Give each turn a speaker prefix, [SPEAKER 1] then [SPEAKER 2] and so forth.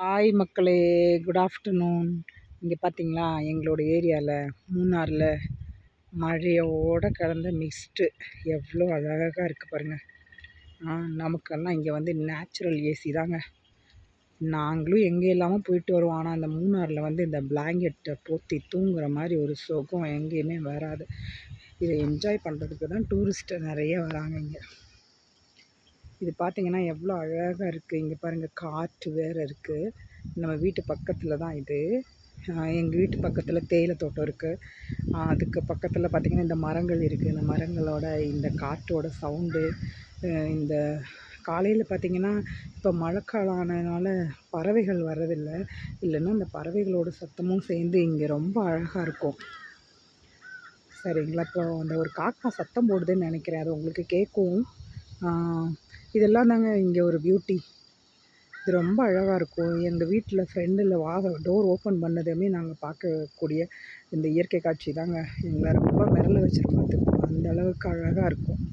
[SPEAKER 1] Hi மக்களே, good afternoon. இங்கே பார்த்தீங்களா, எங்களோட ஏரியாவில் மூணாறில் மழையோடு கலந்த மிஸ்ட்டு எவ்வளோ அழகாக இருக்குது பாருங்கள். நமக்கெல்லாம் இங்கே வந்து நேச்சுரல் ஏசி தாங்க. நாங்களும் எங்கே இல்லாமல் போயிட்டு வருவோம். ஆனால் அந்த மூணாறில் வந்து இந்த பிளாங்கெட்டை போற்றி தூங்குற மாதிரி ஒரு சுகம் எங்கேயுமே வராது. இதை என்ஜாய் பண்ணுறதுக்கு தான் டூரிஸ்ட்டு நிறைய வராங்க இங்கே. இது பார்த்திங்கன்னா எவ்வளோ அழகாக இருக்குது. இங்கே பாருங்கள், காற்று வேறு இருக்குது. நம்ம வீட்டு பக்கத்தில் தான் இது. எங்கள் வீட்டு பக்கத்தில் தேயிலை தோட்டம் இருக்குது. அதுக்கு பக்கத்தில் பார்த்திங்கன்னா இந்த மரங்கள் இருக்குது. இந்த மரங்களோட இந்த காற்றோட சவுண்டு, இந்த காலையில் பார்த்திங்கன்னா இப்போ மழைக்காலம் ஆனதுனால பறவைகள் வர்றதில்லை. இல்லைன்னா இந்த பறவைகளோட சத்தமும் சேர்ந்து இங்கே ரொம்ப அழகாக இருக்கும். சரிங்களா, இப்போ அந்த ஒரு காக்கா சத்தம் போடுதுன்னு நினைக்கிறேன், அது உங்களுக்கு கேட்கும். இதெல்லாம் தாங்க இங்கே ஒரு பியூட்டி. இது ரொம்ப அழகாக இருக்கும். எங்கள் வீட்டில் ஃப்ரெண்டில் டோர் ஓப்பன் பண்ணதுமே நாங்கள் பார்க்கக்கூடிய இந்த இயற்கை காட்சி தாங்க எங்களை ரொம்ப மிரள வச்சிருக்கோம். அந்த அளவுக்கு அழகாக இருக்கும்.